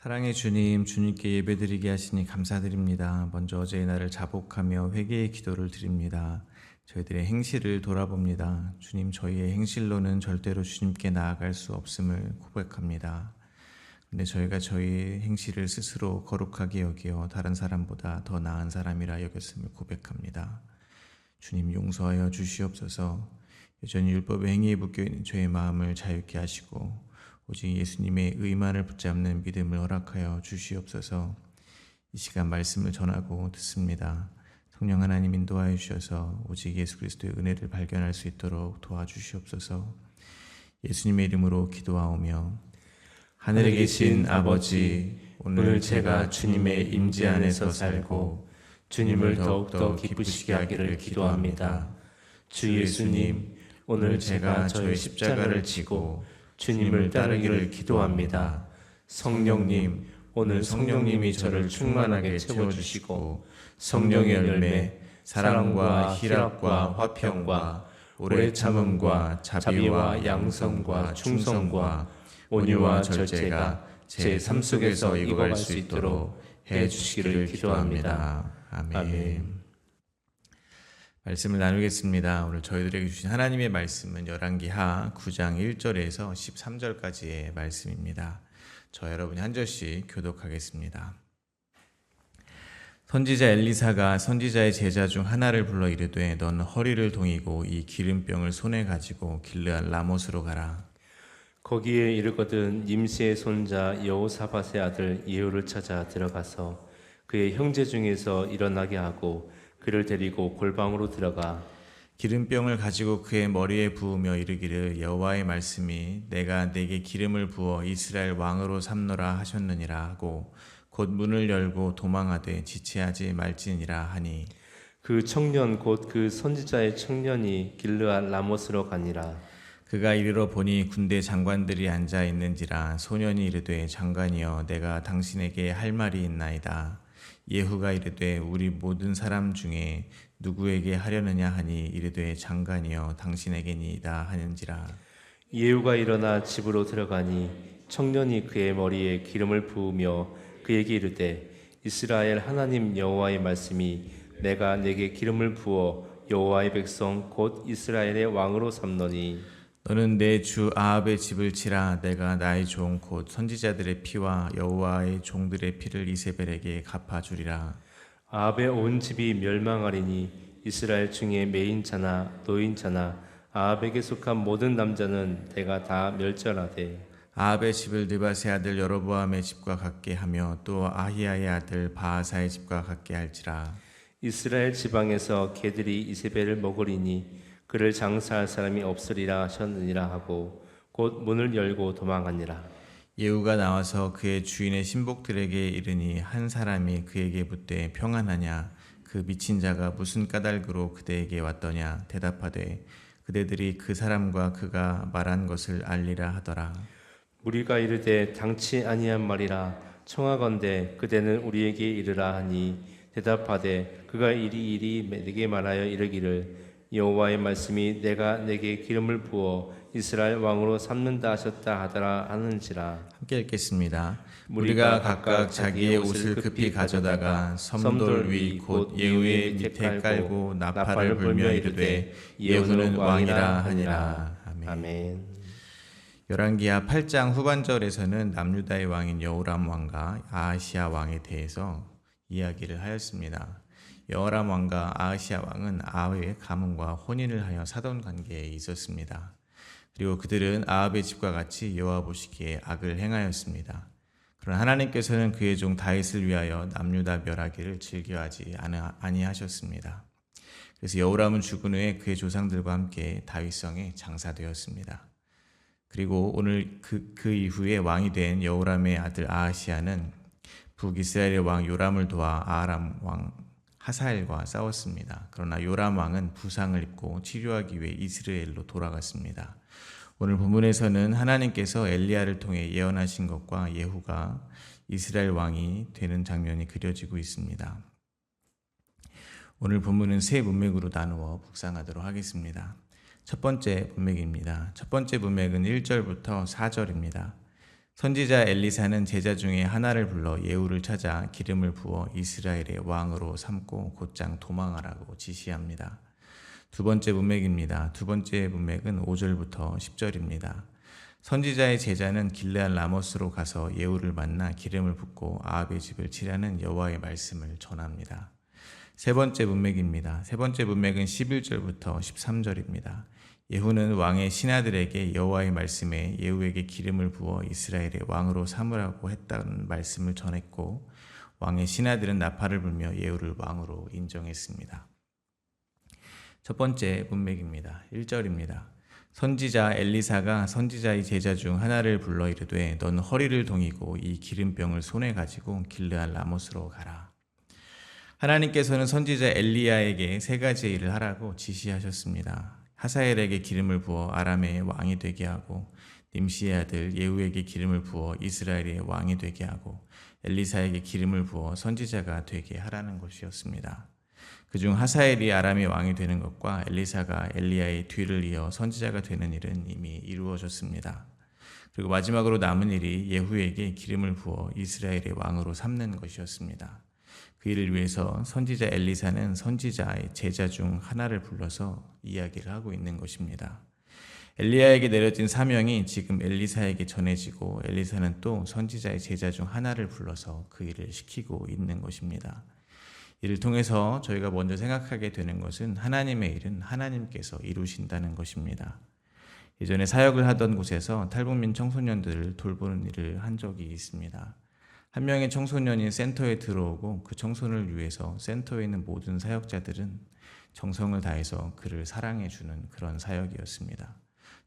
사랑의 주님, 주님께 예배드리게 하시니 감사드립니다. 먼저 어제의 날을 자복하며 회개의 기도를 드립니다. 저희들의 행실을 돌아봅니다. 주님, 저희의 행실로는 절대로 주님께 나아갈 수 없음을 고백합니다. 근데 저희가 저희 행실을 스스로 거룩하게 여기어 다른 사람보다 더 나은 사람이라 여겼음을 고백합니다. 주님, 용서하여 주시옵소서. 여전히 율법의 행위에 묶여있는 저의 마음을 자유케 하시고 오직 예수님의 의만을 붙잡는 믿음을 허락하여 주시옵소서. 이 시간 말씀을 전하고 듣습니다. 성령 하나님 인도하여 주셔서 오직 예수 그리스도의 은혜를 발견할 수 있도록 도와주시옵소서. 예수님의 이름으로 기도하오며 하늘에 계신 아버지, 오늘 제가 주님의 임재 안에서 살고 주님을 더욱더 기쁘시게 하기를 기도합니다. 주 예수님, 오늘 제가 저의 십자가를 지고 주님을 따르기를 기도합니다. 성령님, 오늘 성령님이 저를 충만하게 채워주시고 성령의 열매, 사랑과 희락과 화평과 오래 참음과 자비와 양성과 충성과 온유와 절제가 제 삶 속에서 익어갈 수 있도록 해주시기를 기도합니다. 아멘. 말씀을 나누겠습니다. 오늘 저희들에게 주신 하나님의 말씀은 열왕기하 9장 1절에서 13절까지의 말씀입니다. 저 여러분이 한 절씩 교독하겠습니다. 선지자 엘리사가 선지자의 제자 중 하나를 불러 이르되 너는 허리를 동이고 이 기름병을 손에 가지고 길르앗 라못으로 가라. 거기에 이르거든 임시의 손자 여호사밧의 아들 예후를 찾아 들어가서 그의 형제 중에서 일어나게 하고 그를 데리고 골방으로 들어가 기름병을 가지고 그의 머리에 부으며 이르기를 여호와의 말씀이 내가 네게 기름을 부어 이스라엘 왕으로 삼노라 하셨느니라 하고 곧 문을 열고 도망하되 지체하지 말지니라 하니 그 청년 곧 그 선지자의 청년이 길르앗 라못으로 가니라. 그가 이르러 보니 군대 장관들이 앉아 있는지라 소년이 이르되 장관이여 내가 당신에게 할 말이 있나이다. 예후가 이르되 우리 모든 사람 중에 누구에게 하려느냐 하니 이르되 장관이여 당신에게니이다 하는지라. 예후가 일어나 집으로 들어가니 청년이 그의 머리에 기름을 부으며 그에게 이르되 이스라엘 하나님 여호와의 말씀이 내가 내게 기름을 부어 여호와의 백성 곧 이스라엘의 왕으로 삼노니 너는 내 주 아합의 집을 치라. 내가 나의 종 곧 선지자들의 피와 여호와의 종들의 피를 이세벨에게 갚아주리라. 아합의 온 집이 멸망하리니 이스라엘 중에 매인자나 노인자나 아합에게 속한 모든 남자는 내가 다 멸절하되 아합의 집을 느바세 아들 여로보암의 집과 같게 하며 또 아히야의 아들 바하사의 집과 같게 할지라. 이스라엘 지방에서 개들이 이세벨을 먹으리니 그를 장사할 사람이 없으리라 하셨느니라 하고 곧 문을 열고 도망하니라. 예후가 나와서 그의 주인의 신복들에게 이르니 한 사람이 그에게 묻되 평안하냐 그 미친 자가 무슨 까닭으로 그대에게 왔더냐 대답하되 그대들이 그 사람과 그가 말한 것을 알리라 하더라. 우리가 이르되 당치 아니한 말이라 청하건대 그대는 우리에게 이르라 하니 대답하되 그가 이리 내게 말하여 이르기를 여호와의 말씀이 내가 내게 기름을 부어 이스라엘 왕으로 삼는다 하셨다 하더라 하는지라. 함께 읽겠습니다. 우리가 각각 자기의 옷을 급히 가져다가 섬돌 위 곧 예후의 밑에 깔고 나팔을 불며 이르되 예후는 왕이라 하니라. 아멘. 열왕기하 8장 후반절에서는 남유다의 왕인 여호람 왕과 아하시아 왕에 대해서 이야기를 하였습니다. 여호람 왕과 아하시아 왕은 아합의 가문과 혼인을 하여 사돈 관계에 있었습니다. 그리고 그들은 아합의 집과 같이 여호와 보시기에 악을 행하였습니다. 그러나 하나님께서는 그의 종 다윗을 위하여 남유다 멸하기를 즐겨하지 아니하셨습니다. 그래서 여호람은 죽은 후에 그의 조상들과 함께 다윗성에 장사되었습니다. 그리고 오늘 그 이후에 왕이 된 여호람의 아들 아하시아는 북이스라엘의 왕 요람을 도와 아람 왕 하사엘과 싸웠습니다. 그러나 요람 왕은 부상을 입고 치료하기 위해 이스라엘로 돌아갔습니다. 오늘 본문에서는 하나님께서 엘리야를 통해 예언하신 것과 예후가 이스라엘 왕이 되는 장면이 그려지고 있습니다. 오늘 본문은 세 문맥으로 나누어 묵상하도록 하겠습니다. 첫 번째 문맥입니다. 첫 번째 문맥은 1절부터 4절입니다. 선지자 엘리사는 제자 중에 하나를 불러 예후를 찾아 기름을 부어 이스라엘의 왕으로 삼고 곧장 도망하라고 지시합니다. 두 번째 문맥입니다. 두 번째 문맥은 5절부터 10절입니다. 선지자의 제자는 길르앗 라모스로 가서 예후를 만나 기름을 붓고 아합의 집을 치라는 여호와의 말씀을 전합니다. 세 번째 문맥입니다. 세 번째 문맥은 11절부터 13절입니다. 예후는 왕의 신하들에게 여호와의 말씀에 예후에게 기름을 부어 이스라엘의 왕으로 삼으라고 했다는 말씀을 전했고, 왕의 신하들은 나팔을 불며 예후를 왕으로 인정했습니다. 첫 번째 문맥입니다. 1절입니다. 선지자 엘리사가 선지자의 제자 중 하나를 불러 이르되 넌 허리를 동이고 이 기름병을 손에 가지고 길르앗 라모스로 가라. 하나님께서는 선지자 엘리야에게 세 가지 일을 하라고 지시하셨습니다. 하사엘에게 기름을 부어 아람의 왕이 되게 하고, 님시의 아들 예후에게 기름을 부어 이스라엘의 왕이 되게 하고, 엘리사에게 기름을 부어 선지자가 되게 하라는 것이었습니다. 그중 하사엘이 아람의 왕이 되는 것과 엘리사가 엘리야의 뒤를 이어 선지자가 되는 일은 이미 이루어졌습니다. 그리고 마지막으로 남은 일이 예후에게 기름을 부어 이스라엘의 왕으로 삼는 것이었습니다. 그 일을 위해서 선지자 엘리사는 선지자의 제자 중 하나를 불러서 이야기를 하고 있는 것입니다. 엘리야에게 내려진 사명이 지금 엘리사에게 전해지고, 엘리사는 또 선지자의 제자 중 하나를 불러서 그 일을 시키고 있는 것입니다. 이를 통해서 저희가 먼저 생각하게 되는 것은 하나님의 일은 하나님께서 이루신다는 것입니다. 예전에 사역을 하던 곳에서 탈북민 청소년들을 돌보는 일을 한 적이 있습니다. 한 명의 청소년이 센터에 들어오고 그 청소년을 위해서 센터에 있는 모든 사역자들은 정성을 다해서 그를 사랑해 주는 그런 사역이었습니다.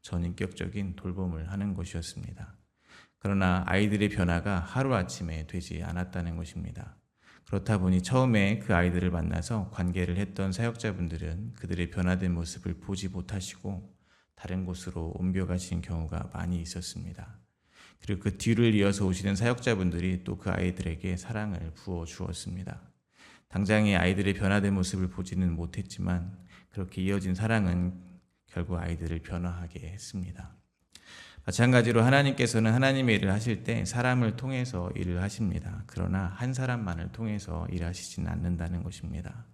전인격적인 돌봄을 하는 것이었습니다. 그러나 아이들의 변화가 하루아침에 되지 않았다는 것입니다. 그렇다 보니 처음에 그 아이들을 만나서 관계를 했던 사역자분들은 그들의 변화된 모습을 보지 못하시고 다른 곳으로 옮겨가신 경우가 많이 있었습니다. 그리고 그 뒤를 이어서 오시는 사역자분들이 또 그 아이들에게 사랑을 부어 주었습니다. 당장의 아이들의 변화된 모습을 보지는 못했지만 그렇게 이어진 사랑은 결국 아이들을 변화하게 했습니다. 마찬가지로 하나님께서는 하나님의 일을 하실 때 사람을 통해서 일을 하십니다. 그러나 한 사람만을 통해서 일하시지는 않는다는 것입니다.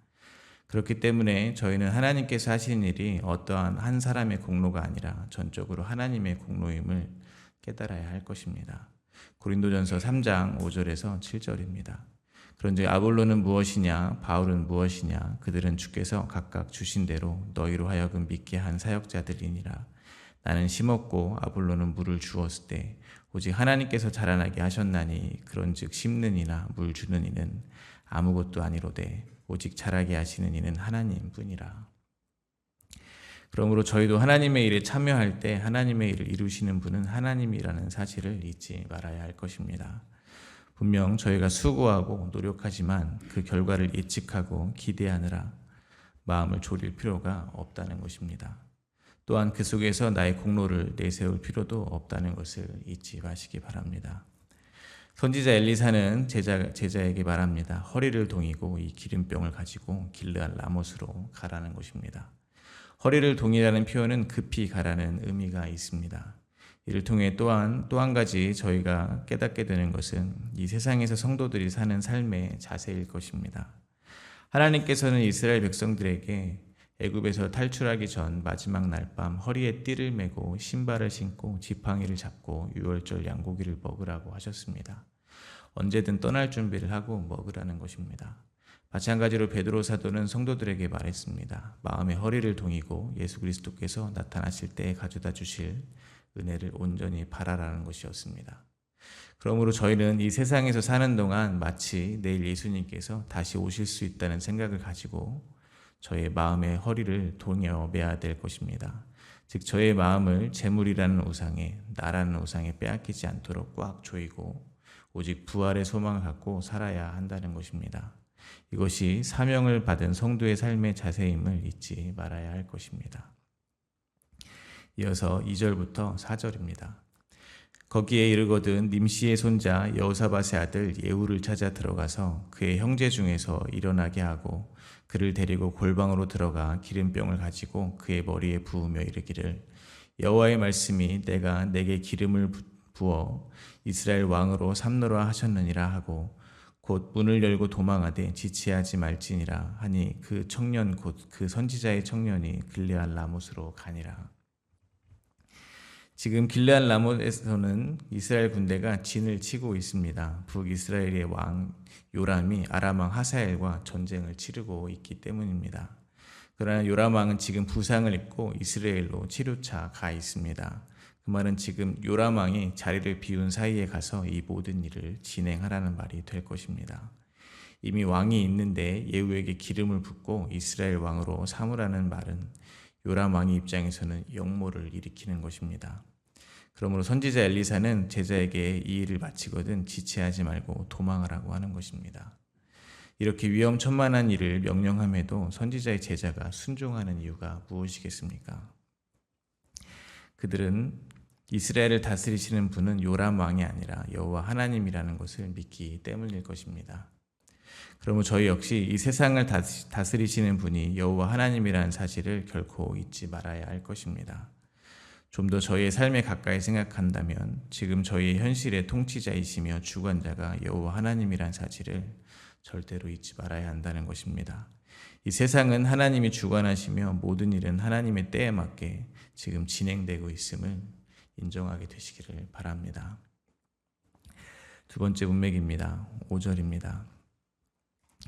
그렇기 때문에 저희는 하나님께서 하시는 일이 어떠한 한 사람의 공로가 아니라 전적으로 하나님의 공로임을 깨달아야 할 것입니다. 고린도전서 3장 5절에서 7절입니다. 그런즉 아볼로는 무엇이냐, 바울은 무엇이냐, 그들은 주께서 각각 주신 대로 너희로 하여금 믿게 한 사역자들이니라. 나는 심었고 아볼로는 물을 주었을 때 오직 하나님께서 자라나게 하셨나니, 그런즉 심는 이나 물 주는 이는 아무것도 아니로되 오직 자라게 하시는 이는 하나님뿐이라. 그러므로 저희도 하나님의 일에 참여할 때 하나님의 일을 이루시는 분은 하나님이라는 사실을 잊지 말아야 할 것입니다. 분명 저희가 수고하고 노력하지만 그 결과를 예측하고 기대하느라 마음을 졸일 필요가 없다는 것입니다. 또한 그 속에서 나의 공로를 내세울 필요도 없다는 것을 잊지 마시기 바랍니다. 선지자 엘리사는 제자에게 말합니다. 허리를 동이고 이 기름병을 가지고 길르앗 라모스로 가라는 것입니다. 허리를 동이라는 표현은 급히 가라는 의미가 있습니다. 이를 통해 또 한 가지 저희가 깨닫게 되는 것은 이 세상에서 성도들이 사는 삶의 자세일 것입니다. 하나님께서는 이스라엘 백성들에게 애굽에서 탈출하기 전 마지막 날밤 허리에 띠를 메고 신발을 신고 지팡이를 잡고 유월절 양고기를 먹으라고 하셨습니다. 언제든 떠날 준비를 하고 먹으라는 것입니다. 마찬가지로 베드로 사도는 성도들에게 말했습니다. 마음의 허리를 동이고 예수 그리스도께서 나타나실 때에 가져다 주실 은혜를 온전히 바라라는 것이었습니다. 그러므로 저희는 이 세상에서 사는 동안 마치 내일 예수님께서 다시 오실 수 있다는 생각을 가지고 저의 마음의 허리를 동여 매야 될 것입니다. 즉 저의 마음을 재물이라는 우상에, 나라는 우상에 빼앗기지 않도록 꽉 조이고 오직 부활의 소망을 갖고 살아야 한다는 것입니다. 이것이 사명을 받은 성도의 삶의 자세임을 잊지 말아야 할 것입니다. 이어서 2절부터 4절입니다. 거기에 이르거든 님시의 손자 여호사밧의 아들 예후를 찾아 들어가서 그의 형제 중에서 일어나게 하고 그를 데리고 골방으로 들어가 기름병을 가지고 그의 머리에 부으며 이르기를 여호와의 말씀이 내가 내게 기름을 부어 이스라엘 왕으로 삼노라 하셨느니라 하고 곧 문을 열고 도망하되 지체하지 말지니라 하니 그 청년 곧 그 선지자의 청년이 길르앗 라못으로 가니라. 지금 길르앗 라못에서는 이스라엘 군대가 진을 치고 있습니다. 북이스라엘의 왕 요람이 아람 왕 하사엘과 전쟁을 치르고 있기 때문입니다. 그러나 요람 왕은 지금 부상을 입고 이스라엘로 치료차 가 있습니다. 그 말은 지금 요람 왕이 자리를 비운 사이에 가서 이 모든 일을 진행하라는 말이 될 것입니다. 이미 왕이 있는데 예후에게 기름을 붓고 이스라엘 왕으로 삼으라는 말은 요람 왕의 입장에서는 역모를 일으키는 것입니다. 그러므로 선지자 엘리사는 제자에게 이 일을 마치거든 지체하지 말고 도망하라고 하는 것입니다. 이렇게 위험천만한 일을 명령함에도 선지자의 제자가 순종하는 이유가 무엇이겠습니까? 그들은 이스라엘을 다스리시는 분은 요람 왕이 아니라 여호와 하나님이라는 것을 믿기 때문일 것입니다. 그러므로 저희 역시 이 세상을 다스리시는 분이 여호와 하나님이라는 사실을 결코 잊지 말아야 할 것입니다. 좀 더 저희의 삶에 가까이 생각한다면 지금 저희의 현실의 통치자이시며 주관자가 여호와 하나님이라는 사실을 절대로 잊지 말아야 한다는 것입니다. 이 세상은 하나님이 주관하시며 모든 일은 하나님의 때에 맞게 지금 진행되고 있음을 인정하게 되시기를 바랍니다. 두 번째 문맥입니다. 5절입니다.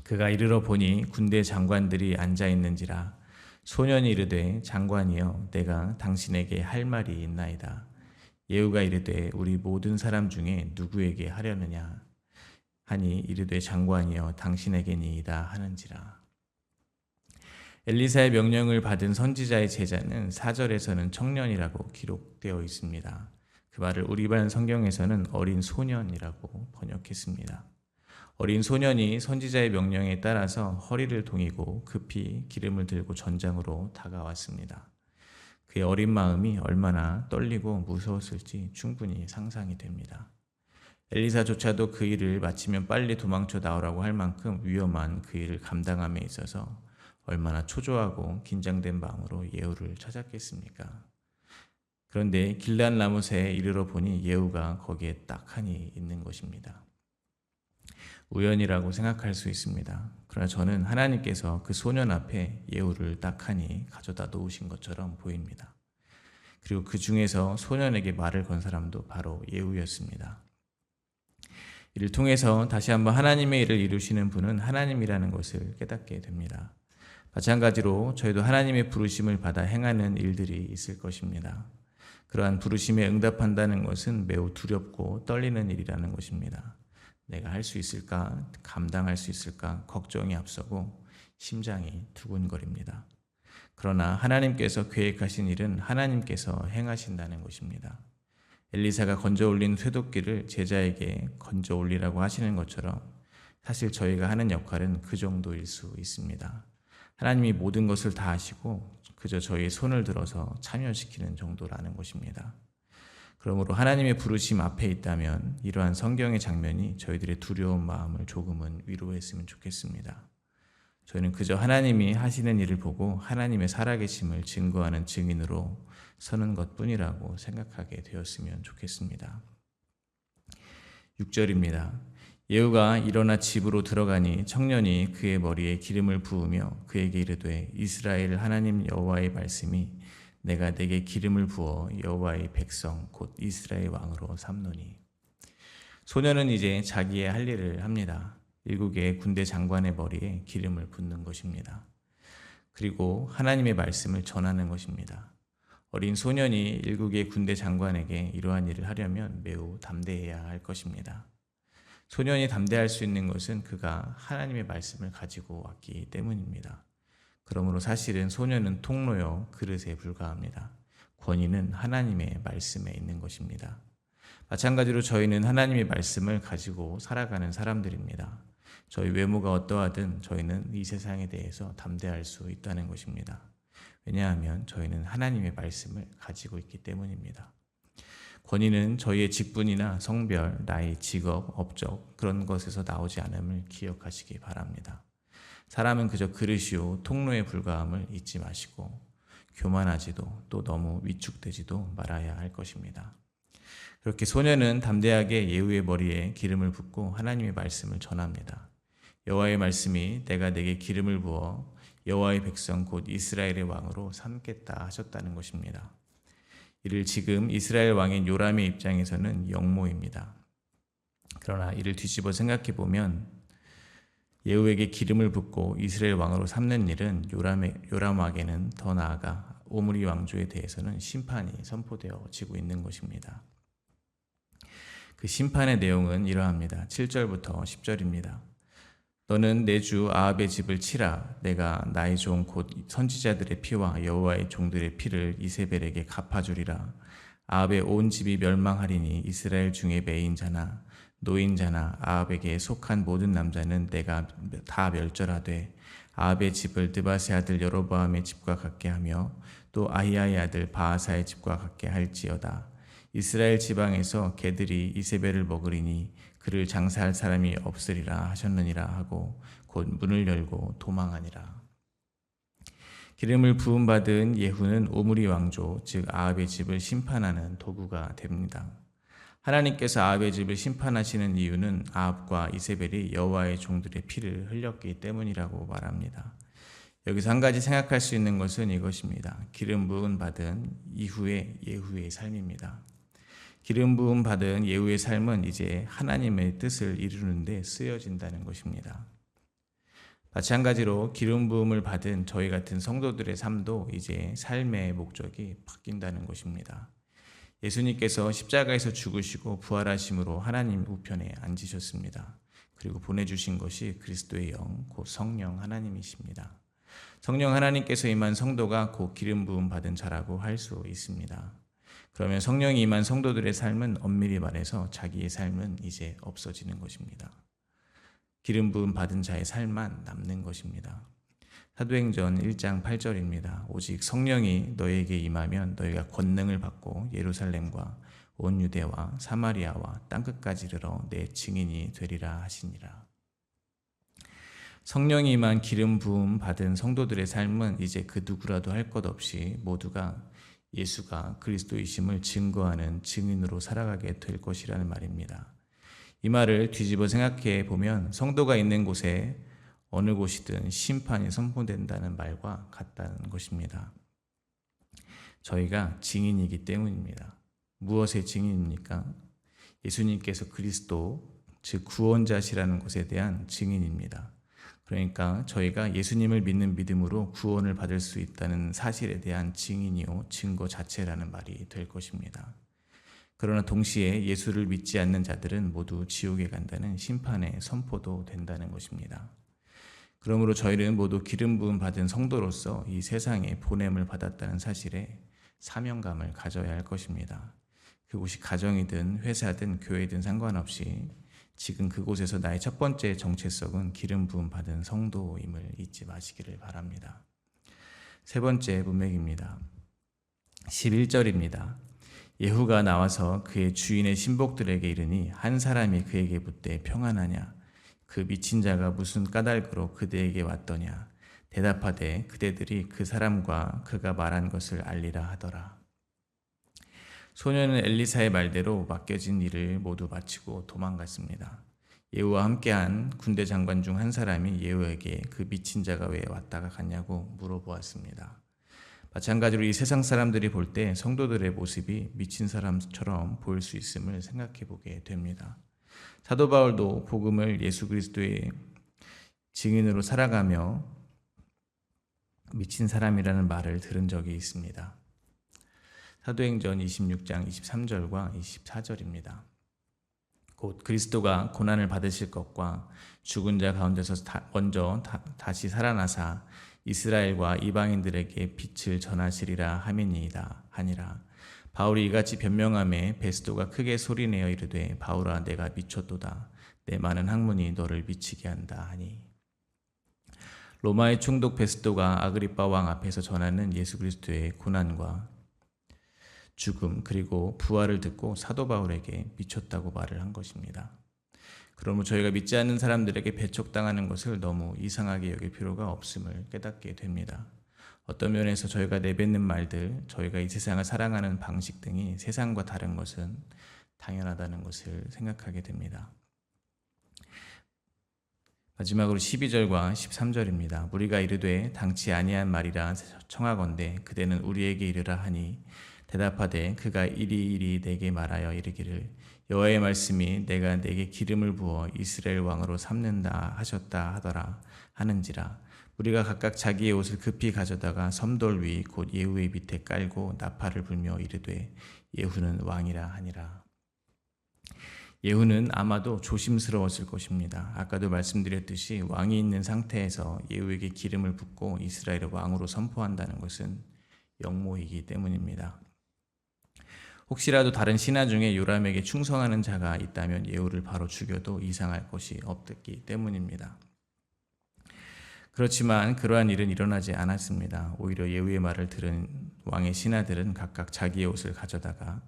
그가 이르러 보니 군대 장관들이 앉아 있는지라 소년이 이르되 장관이여 내가 당신에게 할 말이 있나이다. 예후가 이르되 우리 모든 사람 중에 누구에게 하려느냐 하니 이르되 장관이여 당신에게니이다 하는지라. 엘리사의 명령을 받은 선지자의 제자는 4절에서는 청년이라고 기록되어 있습니다. 그 말을 우리반 성경에서는 어린 소년이라고 번역했습니다. 어린 소년이 선지자의 명령에 따라서 허리를 동이고 급히 기름을 들고 전장으로 다가왔습니다. 그의 어린 마음이 얼마나 떨리고 무서웠을지 충분히 상상이 됩니다. 엘리사조차도 그 일을 마치면 빨리 도망쳐 나오라고 할 만큼 위험한 그 일을 감당함에 있어서 얼마나 초조하고 긴장된 마음으로 예후를 찾았겠습니까? 그런데 길르앗 라못에 이르러 보니 예후가 거기에 딱하니 있는 것입니다. 우연이라고 생각할 수 있습니다. 그러나 저는 하나님께서 그 소년 앞에 예후를 딱하니 가져다 놓으신 것처럼 보입니다. 그리고 그 중에서 소년에게 말을 건 사람도 바로 예후였습니다. 이를 통해서 다시 한번 하나님의 일을 이루시는 분은 하나님이라는 것을 깨닫게 됩니다. 마찬가지로 저희도 하나님의 부르심을 받아 행하는 일들이 있을 것입니다. 그러한 부르심에 응답한다는 것은 매우 두렵고 떨리는 일이라는 것입니다. 내가 할 수 있을까, 감당할 수 있을까 걱정이 앞서고 심장이 두근거립니다. 그러나 하나님께서 계획하신 일은 하나님께서 행하신다는 것입니다. 엘리사가 건져 올린 쇠도끼를 제자에게 건져 올리라고 하시는 것처럼 사실 저희가 하는 역할은 그 정도일 수 있습니다. 하나님이 모든 것을 다 하시고 그저 저희의 손을 들어서 참여시키는 정도라는 것입니다. 그러므로 하나님의 부르심 앞에 있다면 이러한 성경의 장면이 저희들의 두려운 마음을 조금은 위로했으면 좋겠습니다. 저희는 그저 하나님이 하시는 일을 보고 하나님의 살아계심을 증거하는 증인으로 서는 것뿐이라고 생각하게 되었으면 좋겠습니다. 6절입니다. 예후가 일어나 집으로 들어가니 청년이 그의 머리에 기름을 부으며 그에게 이르되 이스라엘 하나님 여호와의 말씀이 내가 내게 기름을 부어 여호와의 백성 곧 이스라엘 왕으로 삼노니. 소년은 이제 자기의 할 일을 합니다. 일국의 군대 장관의 머리에 기름을 붓는 것입니다. 그리고 하나님의 말씀을 전하는 것입니다. 어린 소년이 일국의 군대 장관에게 이러한 일을 하려면 매우 담대해야 할 것입니다. 소년이 담대할 수 있는 것은 그가 하나님의 말씀을 가지고 왔기 때문입니다. 그러므로 사실은 소년은 통로요 그릇에 불과합니다. 권위는 하나님의 말씀에 있는 것입니다. 마찬가지로 저희는 하나님의 말씀을 가지고 살아가는 사람들입니다. 저희 외모가 어떠하든 저희는 이 세상에 대해서 담대할 수 있다는 것입니다. 왜냐하면 저희는 하나님의 말씀을 가지고 있기 때문입니다. 권위는 저희의 직분이나 성별, 나이, 직업, 업적 그런 것에서 나오지 않음을 기억하시기 바랍니다. 사람은 그저 그릇이요 통로에 불과함을 잊지 마시고 교만하지도 또 너무 위축되지도 말아야 할 것입니다. 그렇게 소년은 담대하게 예후의 머리에 기름을 붓고 하나님의 말씀을 전합니다. 여호와의 말씀이 내가 내게 기름을 부어 여호와의 백성 곧 이스라엘의 왕으로 삼겠다 하셨다는 것입니다. 이를 지금 이스라엘 왕인 요람의 입장에서는 역모입니다. 그러나 이를 뒤집어 생각해 보면 예후에게 기름을 붓고 이스라엘 왕으로 삼는 일은 요람 왕에게는 더 나아가 오므리 왕조에 대해서는 심판이 선포되어지고 있는 것입니다. 그 심판의 내용은 이러합니다. 7절부터 10절입니다. 너는 내 주 아합의 집을 치라. 내가 나의 종 곧 선지자들의 피와 여호와의 종들의 피를 이세벨에게 갚아주리라. 아합의 온 집이 멸망하리니 이스라엘 중에 매인자나 노인자나 아합에게 속한 모든 남자는 내가 다 멸절하되 아합의 집을 느바세 아들 여로보암의 집과 같게 하며 또 아히야의 아들 바하사의 집과 같게 할지어다. 이스라엘 지방에서 개들이 이세벨을 먹으리니 그를 장사할 사람이 없으리라 하셨느니라 하고 곧 문을 열고 도망하니라. 기름을 부음 받은 예후는 오므리 왕조 즉 아합의 집을 심판하는 도구가 됩니다. 하나님께서 아합의 집을 심판하시는 이유는 아합과 이세벨이 여호와의 종들의 피를 흘렸기 때문이라고 말합니다. 여기서 한 가지 생각할 수 있는 것은 이것입니다. 기름 부음 받은 이후의 예후의 삶입니다. 기름 부음 받은 예후의 삶은 이제 하나님의 뜻을 이루는 데 쓰여진다는 것입니다. 마찬가지로 기름 부음을 받은 저희 같은 성도들의 삶도 이제 삶의 목적이 바뀐다는 것입니다. 예수님께서 십자가에서 죽으시고 부활하심으로 하나님 우편에 앉으셨습니다. 그리고 보내주신 것이 그리스도의 영, 곧 성령 하나님이십니다. 성령 하나님께서 임한 성도가 곧 기름 부음 받은 자라고 할 수 있습니다. 그러면 성령이 임한 성도들의 삶은 엄밀히 말해서 자기의 삶은 이제 없어지는 것입니다. 기름 부음 받은 자의 삶만 남는 것입니다. 사도행전 1장 8절입니다. 오직 성령이 너희에게 임하면 너희가 권능을 받고 예루살렘과 온 유대와 사마리아와 땅끝까지 이르러 내 증인이 되리라 하시니라. 성령이 임한 기름 부음 받은 성도들의 삶은 이제 그 누구라도 할 것 없이 모두가 예수가 그리스도이심을 증거하는 증인으로 살아가게 될 것이라는 말입니다. 이 말을 뒤집어 생각해 보면 성도가 있는 곳에 어느 곳이든 심판이 선포된다는 말과 같다는 것입니다. 저희가 증인이기 때문입니다. 무엇의 증인입니까? 예수님께서 그리스도, 즉 구원자시라는 것에 대한 증인입니다. 그러니까 저희가 예수님을 믿는 믿음으로 구원을 받을 수 있다는 사실에 대한 증인이요 증거 자체라는 말이 될 것입니다. 그러나 동시에 예수를 믿지 않는 자들은 모두 지옥에 간다는 심판의 선포도 된다는 것입니다. 그러므로 저희는 모두 기름 부음 받은 성도로서 이 세상에 보냄을 받았다는 사실에 사명감을 가져야 할 것입니다. 그곳이 가정이든 회사든 교회든 상관없이 지금 그곳에서 나의 첫 번째 정체성은 기름 부음 받은 성도임을 잊지 마시기를 바랍니다. 세 번째 문맥입니다. 11절입니다. 예후가 나와서 그의 주인의 신복들에게 이르니 한 사람이 그에게 묻되 평안하냐? 그 미친 자가 무슨 까닭으로 그대에게 왔더냐? 대답하되 그대들이 그 사람과 그가 말한 것을 알리라 하더라. 소년은 엘리사의 말대로 맡겨진 일을 모두 마치고 도망갔습니다. 예후와 함께한 군대 장관 중 한 사람이 예후에게 그 미친 자가 왜 왔다가 갔냐고 물어보았습니다. 마찬가지로 이 세상 사람들이 볼 때 성도들의 모습이 미친 사람처럼 보일 수 있음을 생각해 보게 됩니다. 사도 바울도 복음을 예수 그리스도의 증인으로 살아가며 미친 사람이라는 말을 들은 적이 있습니다. 사도행전 26장 23절과 24절입니다. 곧 그리스도가 고난을 받으실 것과 죽은 자 가운데서 먼저 다시 살아나사 이스라엘과 이방인들에게 빛을 전하시리라 하미니이다 하니라. 바울이 이같이 변명하매 베스도가 크게 소리내어 이르되 바울아 내가 미쳤도다. 내 많은 학문이 너를 미치게 한다 하니. 로마의 총독 베스도가 아그리빠 왕 앞에서 전하는 예수 그리스도의 고난과 죽음 그리고 부활을 듣고 사도 바울에게 미쳤다고 말을 한 것입니다. 그러므로 저희가 믿지 않는 사람들에게 배척당하는 것을 너무 이상하게 여길 필요가 없음을 깨닫게 됩니다. 어떤 면에서 저희가 내뱉는 말들, 저희가 이 세상을 사랑하는 방식 등이 세상과 다른 것은 당연하다는 것을 생각하게 됩니다. 마지막으로 12절과 13절입니다. 무리가 이르되 당치 아니한 말이라 청하건대 그대는 우리에게 이르라 하니 대답하되 그가 이리이리 내게 말하여 이르기를 여호와의 말씀이 내가 내게 기름을 부어 이스라엘 왕으로 삼는다 하셨다 하더라 하는지라. 무리가 각각 자기의 옷을 급히 가져다가 섬돌 위 곧 예후의 밑에 깔고 나팔을 불며 이르되 예후는 왕이라 하니라. 예후는 아마도 조심스러웠을 것입니다. 아까도 말씀드렸듯이 왕이 있는 상태에서 예후에게 기름을 붓고 이스라엘의 왕으로 선포한다는 것은 역모이기 때문입니다. 혹시라도 다른 신하 중에 요람에게 충성하는 자가 있다면 예후를 바로 죽여도 이상할 것이 없기 때문입니다. 그렇지만 그러한 일은 일어나지 않았습니다. 오히려 예후의 말을 들은 왕의 신하들은 각각 자기의 옷을 가져다가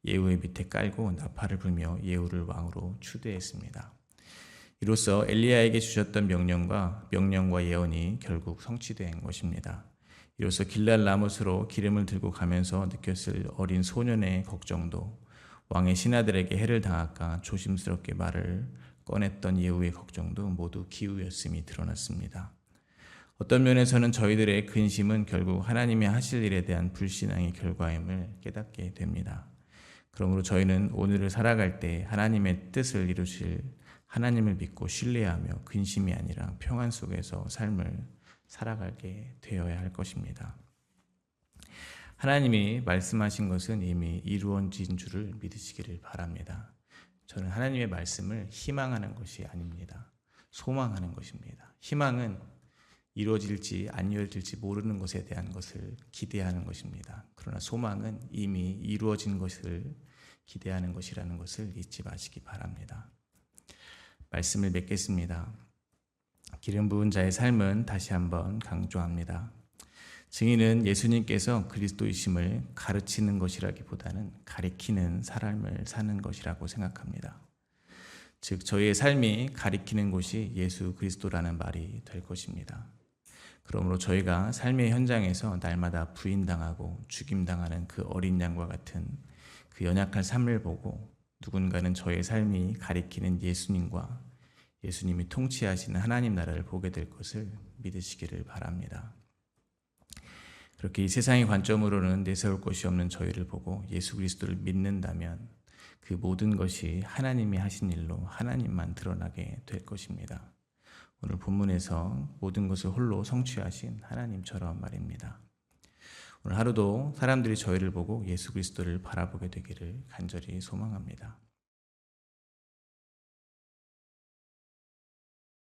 예후의 밑에 깔고 나팔을 불며 예후를 왕으로 추대했습니다. 이로써 엘리야에게 주셨던 명령과 예언이 결국 성취된 것입니다. 이로써 길랄 라못으로 기름을 들고 가면서 느꼈을 어린 소년의 걱정도 왕의 신하들에게 해를 당할까 조심스럽게 말을 꺼냈던 예후의 걱정도 모두 기우였음이 드러났습니다. 어떤 면에서는 저희들의 근심은 결국 하나님이 하실 일에 대한 불신앙의 결과임을 깨닫게 됩니다. 그러므로 저희는 오늘을 살아갈 때 하나님의 뜻을 이루실 하나님을 믿고 신뢰하며 근심이 아니라 평안 속에서 삶을 살아가게 되어야 할 것입니다. 하나님이 말씀하신 것은 이미 이루어진 줄을 믿으시기를 바랍니다. 저는 하나님의 말씀을 희망하는 것이 아닙니다. 소망하는 것입니다. 희망은 이루어질지 안 이루어질지 모르는 것에 대한 것을 기대하는 것입니다. 그러나 소망은 이미 이루어진 것을 기대하는 것이라는 것을 잊지 마시기 바랍니다. 말씀을 맺겠습니다. 기름 부은 자의 삶은 다시 한번 강조합니다. 증인은 예수님께서 그리스도이심을 가르치는 것이라기보다는 가리키는 삶을 사는 것이라고 생각합니다. 즉 저희의 삶이 가리키는 곳이 예수 그리스도라는 말이 될 것입니다. 그러므로 저희가 삶의 현장에서 날마다 부인당하고 죽임당하는 그 어린 양과 같은 그 연약한 삶을 보고 누군가는 저의 삶이 가리키는 예수님과 예수님이 통치하시는 하나님 나라를 보게 될 것을 믿으시기를 바랍니다. 그렇게 이 세상의 관점으로는 내세울 것이 없는 저희를 보고 예수 그리스도를 믿는다면 그 모든 것이 하나님이 하신 일로 하나님만 드러나게 될 것입니다. 오늘 본문에서 모든 것을 홀로 성취하신 하나님처럼 말입니다. 오늘 하루도 사람들이 저희를 보고 예수 그리스도를 바라보게 되기를 간절히 소망합니다.